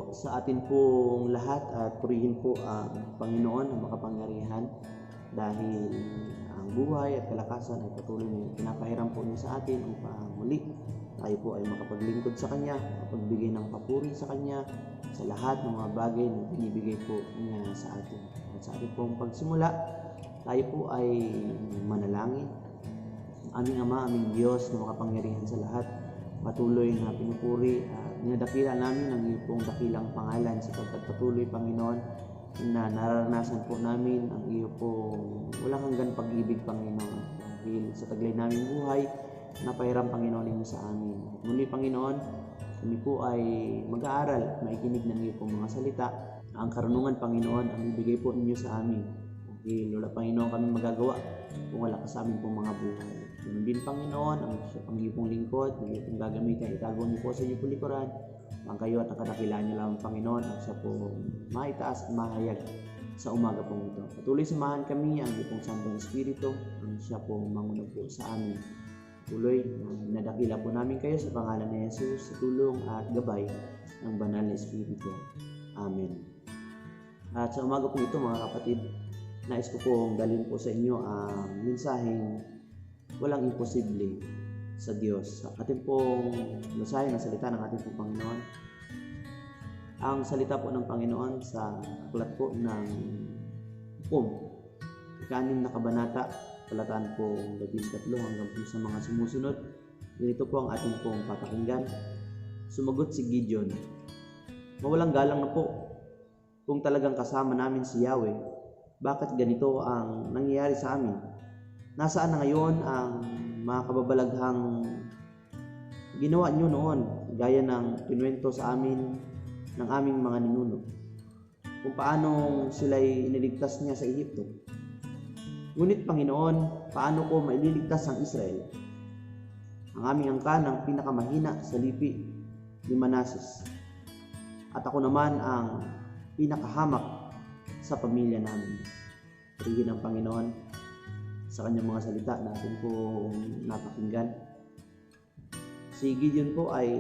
po sa atin pong lahat at purihin po ang Panginoon ang makapangyarihan dahil ang buhay at kalakasan ay patuloy na pinapahiram po niya sa atin upang muli tayo po ay makapaglingkod sa Kanya, makapagbigay ng papuri sa Kanya sa lahat ng mga bagay na binibigay po niya sa atin. At sa ating pong pagsimula, tayo po ay manalangin. Aming Ama, aming Diyos na makapangyarihan sa lahat, patuloy na pinupuri at dinadakila namin ang iyong pong dakilang pangalan sapagkat patuloy, Panginoon, na nararanasan po namin ang iyong pong walang hanggan pag-ibig, Panginoon. Dahil sa taglay naming buhay, napahiram, Panginoon, ninyo sa amin. Muli, Panginoon, kami po ay mag-aaral at maikinig ng iyong pong mga salita. Ang karunungan, Panginoon, ang ibigay po ninyo sa amin. Dahil wala, Panginoon, kami magagawa kung wala ka sa amin pong mga buhay. Ganun din, Panginoon, ang iyong pong lingkod, ang iyong pong gagamitan, itago niyo po sa iyong pong likuran. Ang kayo at ang kadakilaan niyo lang, Panginoon, ang siya po maitaas at mahayag sa umaga pong ito. Patuloy samahan kami ang iyong pong Santong Espiritu, ang siya po mangunog po sa amin. Tuloy, nadakila po namin kayo sa pangalan ni Jesus, sa tulong at gabay ng Banal na Espiritu. Amen. At sa umaga po ito, mga kapatid, nais ko pong dalhin po sa inyo ang mensaheng walang imposible sa Diyos. Sa ating pong basahin ang salita ng ating pong Panginoon. Ang salita po ng Panginoon sa aklat po ng Hukom, ika-6 na kabanata, talataan po 13 hanggang po sa mga sumusunod. Ganito po ang ating pong papakinggan. Sumagot si Gideon, mawalang galang na po kung talagang kasama namin si Yahweh. Bakit ganito ang nangyayari sa amin? Nasaan na ngayon ang mga kababalaghang ginawa nyo noon, gaya ng kinuwento sa amin ng aming mga ninuno, kung paano sila'y iniligtas niya sa Ehipto? Ngunit, Panginoon, paano ko maililigtas ang Israel? Ang aming angkan ang pinakamahina sa lipi ni Manases, at ako naman ang pinakahamak sa pamilya namin. Purihin ang Panginoon sa kanyang mga salita natin po napakinggan. Si Gideon po ay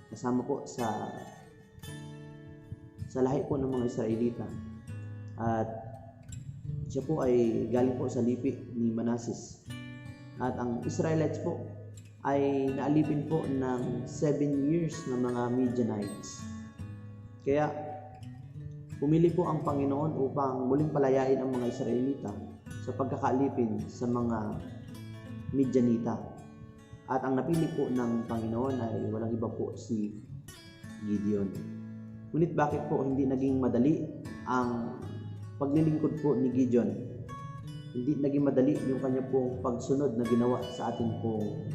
kasama po sa lahi po ng mga Israelita, at siya po ay galing po sa lipi ni Manases. At ang Israelites po ay naalipin po ng 7 years ng mga Midianites. Kaya pumili po ang Panginoon upang muling palayain ang mga Israelita sa pagkakaalipin sa mga Midianita. At ang napili po ng Panginoon ay walang iba po si Gideon. Ngunit bakit po hindi naging madali ang paglilingkod po ni Gideon? Hindi naging madali yung kanya pong pagsunod na ginawa sa ating pong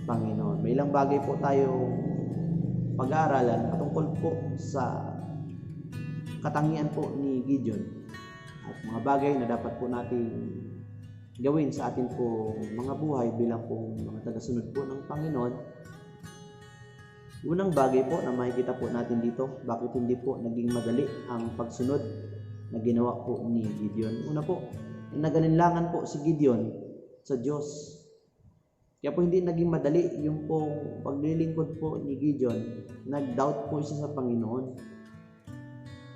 Panginoon. May ilang bagay po tayong pag-aaralan patungkol po sa katangian po ni Gideon at mga bagay na dapat po natin gawin sa ating po mga buhay bilang po mga tagasunod po ng Panginoon. Unang bagay po na makikita po natin dito, bakit hindi po naging madali ang pagsunod na ginawa po ni Gideon. Una po, nagalinlangan po si Gideon sa Diyos. Kaya po hindi naging madali yung pong paglilingkod po ni Gideon. Nag-doubt po siya sa Panginoon.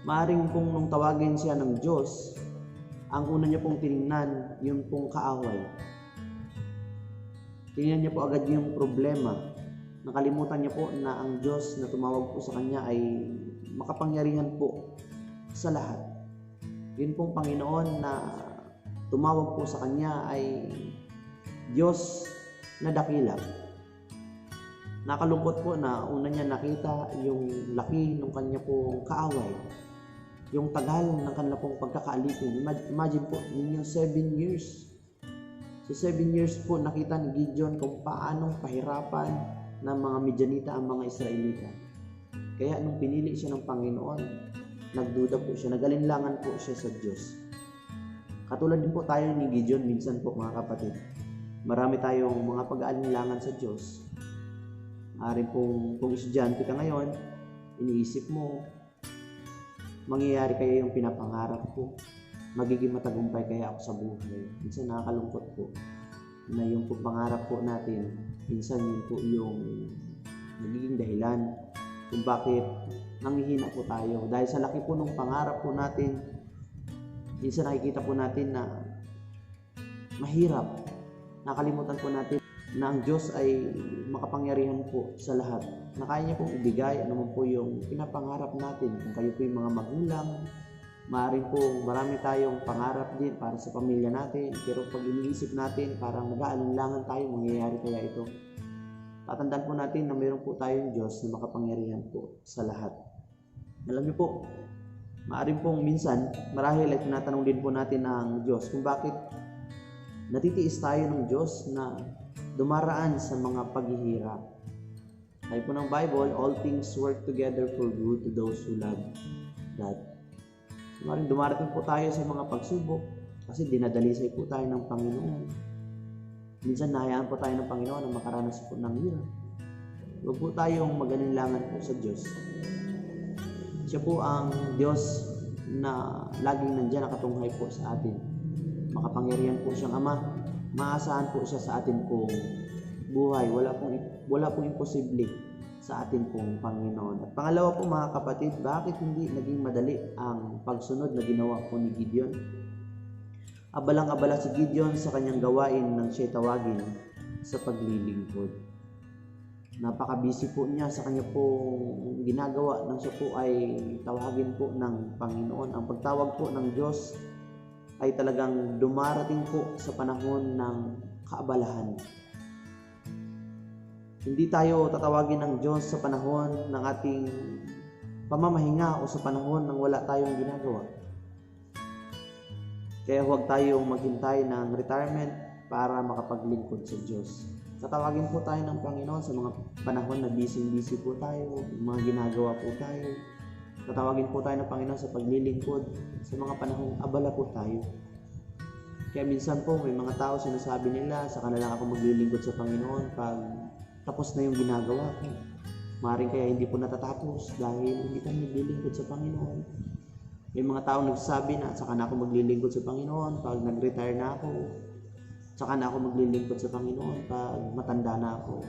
Maaring pong nung tawagin siya ng Diyos, ang una niya pong tinignan yung pong kaaway. Tinignan niya po agad yung problema. Nakalimutan niya po na ang Diyos na tumawag po sa kanya ay makapangyarihan po sa lahat. Yun pong Panginoon na tumawag po sa kanya ay Diyos na dakila. Nakalungkot po na una niya nakita yung laki ng kanya pong kaaway, yung tagal ng kanila pong pagkakaalipin. Imagine po ninyo 7 years. So 7 years po nakita ni Gideon kung paanong pahirapan ng mga Midianita ang mga Israelita. Kaya nung pinili siya ng Panginoon, nagduda po siya, nagalinlangan po siya sa Diyos. Katulad din po tayo ni Gideon minsan po, mga kapatid. Marami tayong mga pag-aalinlangan sa Diyos. Maaring kung estudyante ka ngayon, iniisip mo, mangyayari kaya yung pinapangarap ko, magiging matagumpay kaya ako sa buhay. Minsan nakakalungkot po na yung pangarap po natin, minsan yun po yung nagiging dahilan kung bakit nanghihina po tayo. Dahil sa laki po ng pangarap po natin, minsan nakikita po natin na mahirap. Nakalimutan po natin na ang Diyos ay makapangyarihan po sa lahat. Na kaya niya pong ibigay ano man po yung pinapangarap natin. Kung kayo po yung mga magulang, maaaring po marami tayong pangarap din para sa pamilya natin. Pero pag iniisip natin, parang nag-aalinlangan tayo, mangyayari kaya ito. Tatandaan po natin na mayroon po tayong Diyos na makapangyarihan po sa lahat. Alam niyo po, maaaring pong minsan, marahil ay tinatanong din po natin ang Diyos kung bakit natitiis tayo ng Diyos na dumaraan sa mga paghihirap. Sabi po ng Bible, all things work together for good to those who love God. Maaaring dumarating po tayo sa mga pagsubok kasi dinadalisay po tayo ng Panginoon. Minsan nahayaan po tayo ng Panginoon na makaranas po ng hirap. Huwag po tayong mag-alinlangan po sa Diyos. Siya po ang Diyos na laging nandiyan nakatunghay po sa atin. Makapangyarihan po siyang Ama. Maasahan po siya sa atin pong buhay. Wala pong imposible sa atin pong Panginoon. At pangalawa po mga kapatid, bakit hindi naging madali ang pagsunod na ginawa po ni Gideon? Abalang-abala si Gideon sa kanyang gawain nang siya tawagin sa paglilingkod. Napaka-busy po niya sa kanya po ginagawa nang siya po ay tawagin po ng Panginoon. Ang pagtawag po ng Diyos ay talagang dumarating po sa panahon ng kaabalahan. Hindi tayo tatawagin ng Diyos sa panahon ng ating pamamahinga o sa panahon ng wala tayong ginagawa. Kaya huwag tayong maghintay ng retirement para makapaglingkod sa Diyos. Tatawagin po tayo ng Panginoon sa mga panahon na busy po tayo, mga ginagawa po tayo. Tatawagin po tayo ng Panginoon sa paglilingkod sa mga panahong abala po tayo. Kaya minsan po may mga tao sinasabi nila, saka na lang ako maglilingkod sa Panginoon pag tapos na yung ginagawa ko. Maaaring kaya hindi po natatapos dahil hindi kami naglilingkod sa Panginoon. May mga tao nagsasabi na saka na ako maglilingkod sa Panginoon pag nag-retire na ako. Saka na ako maglilingkod sa Panginoon pag matanda na ako.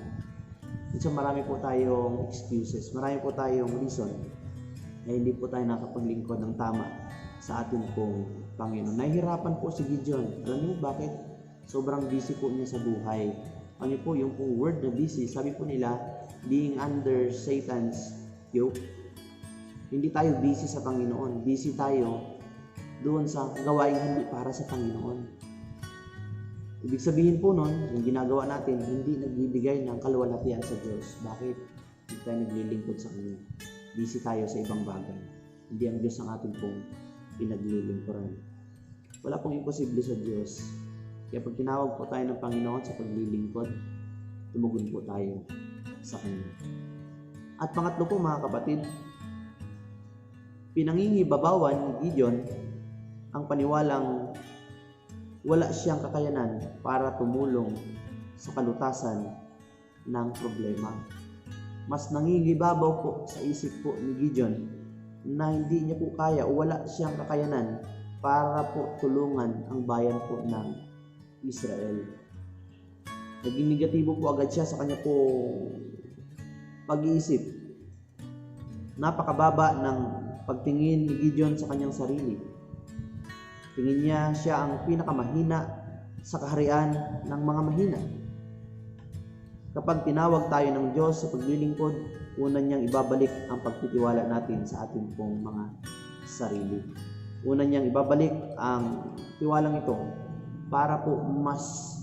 So marami po tayong excuses, marami po tayong reason na hindi po tayo nakapaglingkod ng tama sa atin pong Panginoon. Nahihirapan po si Gideon. Alam niyo bakit? Sobrang busy po niya sa buhay. Ano po yung pong word na busy, sabi po nila, being under Satan's yoke. Hindi tayo busy sa Panginoon. Busy tayo doon sa gawain hindi para sa Panginoon. Ibig sabihin po nun, yung ginagawa natin, hindi nagbibigay ng kaluwalhatian sa Diyos. Bakit? Hindi tayo naglilingkod sa Kanya. Busy tayo sa ibang bagay. Hindi ang Diyos ang ating pong pinaglilingkuran. Wala pong imposible sa Diyos. Kaya pag tinawag po tayo ng Panginoon sa paglilingkod, tumugon po tayo sa Kanya. At pangatlo po mga kapatid, pinangingibabawan ni Gideon ang paniwalang wala siyang kakayanan para tumulong sa kalutasan ng problema. Mas nangingibabaw po sa isip po ni Gideon na hindi niya po kaya o wala siyang kakayanan para po tulungan ang bayan po ng Israel. Naging negatibo po agad siya sa kanya po pag-iisip. Napakababa ng pagtingin ni Gideon sa kanyang sarili. Tingin niya siya ang pinakamahina sa kaharian ng mga mahina. Kapag tinawag tayo ng Diyos sa paglilingkod, una niyang ibabalik ang pagtitiwala natin sa ating pong mga sarili. Una niyang ibabalik ang tiwalang ito para po mas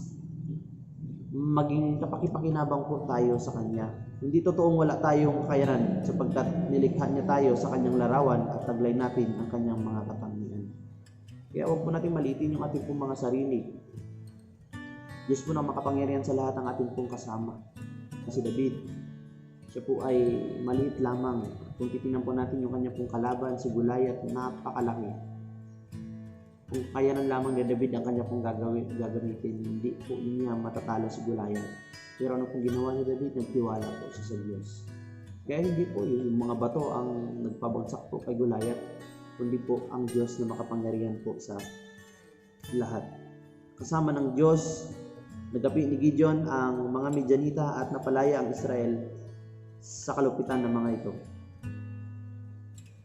maging kapakipakinabang po tayo sa Kanya. Hindi totoong wala tayong kakayanan sapagkat nilikha niya tayo sa Kanyang larawan at taglay natin ang Kanyang mga katangian. Kaya huwag po natin maliitin yung ating pong mga sarili. Diyos po na makapangyarihan sa lahat ng ating pong kasama. Kasi David, siya po ay maliit lamang. Kung titingnan po natin yung kanya pong kalaban, si Goliath, napakalaki. Kung kayanan lamang ni David ang kanya pong gagamitin, hindi po niya matatalo si Goliath. Pero ano pong ginawa ni David? Nagtiwala po siya sa Diyos. Kaya hindi po yung mga bato ang nagpabagsak po kay Goliath, kundi po ang Diyos na makapangyarihan po sa lahat. Kasama ng Diyos, nagapi ni Gideon ang mga Midianita at napalaya ang Israel sa kalupitan ng mga ito.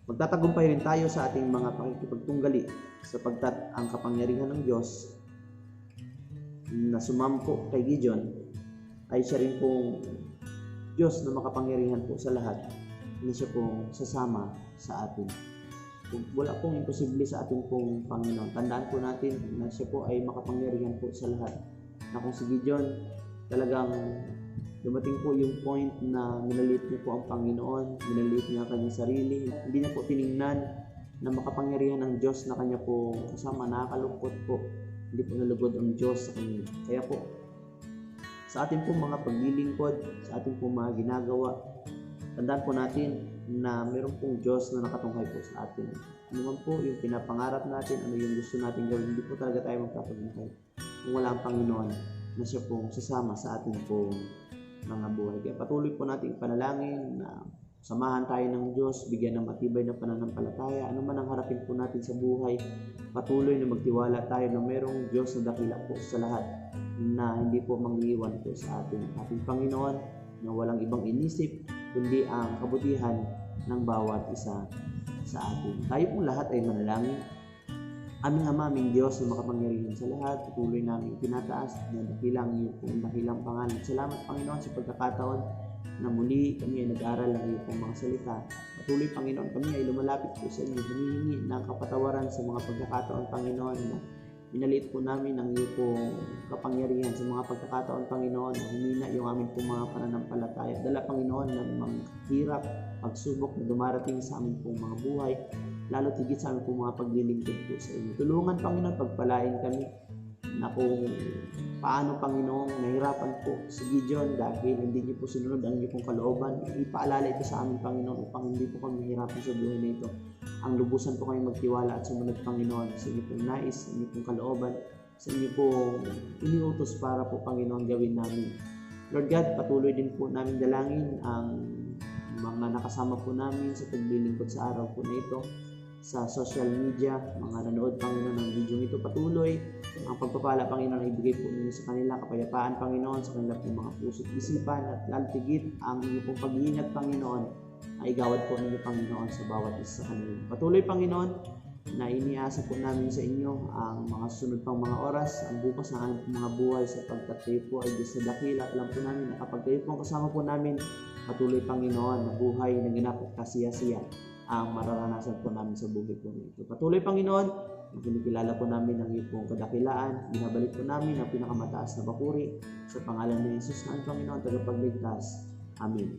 Magtatagumpay rin tayo sa ating mga pakikipagtunggali sapagkat ang kapangyarihan ng Diyos na sumampo kay Gideon ay siya rin pong Diyos na makapangyarihan po sa lahat na siya pong sasama sa atin. Wala pong imposible sa ating pong Panginoon. Tandaan po natin na siya po ay makapangyarihan po sa lahat. Na kung si Gideon talagang dumating po yung point na minaliit niya po ang Panginoon, minaliit niya ang kanyang sarili, hindi niya po tiningnan na makapangyarihan ng Diyos na kanya po kasama, nakakalungkot po, hindi po nalugod ang Diyos sa kanya. Kaya po, sa ating po mga paglilingkod, sa ating po mga ginagawa, tandaan po natin na mayroon pong Diyos na nakatunghay po sa atin. Ano man po yung pinapangarap natin, ano yung gusto natin gawin, hindi po talaga tayo magpapagmukay kung wala ang Panginoon na siya pong sasama sa ating pong mga buhay. Kaya patuloy po nating panalangin na samahan tayo ng Diyos, bigyan ng matibay na pananampalataya. Ano man ang harapin po natin sa buhay, patuloy na magtiwala tayo na mayroong Diyos na dakila po sa lahat na hindi po mangiiwan po sa ating Panginoon na walang ibang inisip kundi ang kabutihan ng bawat isa sa atin. Tayo pong lahat ay manalangin. Aming Ama, aming Diyos na makapangyarihan sa lahat, patuloy namin tinataas na dakilang iyo pong dakilang pangalan. Salamat Panginoon sa pagkakataon na muli kami ay nag-aaral ng iyo pong mga salita. Patuloy Panginoon, kami ay lumalapit po sa inyo, humihingi ng kapatawaran sa mga pagkakataon Panginoon na minaliit po namin ang iyo pong kapangyarihan sa mga pagkakataon Panginoon na humina yung aming pong mga pananampalataya. Dala Panginoon ng mga hirap, pagsubok na dumarating sa aming pong mga buhay, lalo tigit sa aming pong mga paglilingkod po sa inyo. Tulungan Panginoon, pagpalain kami na kung paano Panginoon nahirapan po si Gideon dahil hindi niyo po sinunod ang inyong pong kalooban. Ipaalala ito sa amin Panginoon upang hindi po kami mahirapan sa buhay na ito. Ang lubusan po kayo magtiwala at sumunod Panginoon sa inyong pong nais, sa inyong pong kalooban, sa inyong pong iniutos para po Panginoon gawin namin. Lord God, patuloy din po namin dalangin ang mga nakasama po namin sa paglilingkod sa araw po na ito sa social media, mga nanood Panginoon ng video nito, patuloy ang pagpapala Panginoon ay ibigay po ninyo sa kanila, kapayapaan Panginoon sa kanila pong mga puso at isipan, at laltigit ang inyong pong pag-iingat Panginoon ay igawad po ninyo Panginoon sa bawat isa sa kanila. Patuloy Panginoon na iniasa po namin sa inyo ang mga sunod pang mga oras, ang bukas ng aming mga buhay sapagkat kayo po ay Diyos na dakila. Alam po namin na kapag kayo po kasama po namin, patuloy Panginoon na buhay na ganap at kasiya-siya ang mararanasan po namin sa buhay po nito. Patuloy Panginoon, kinikilala po namin ang iyong pong kadakilaan, binabalik po namin ang pinakamataas na papuri sa pangalan ni Jesus na ang Panginoon tagapagligtas. Amen.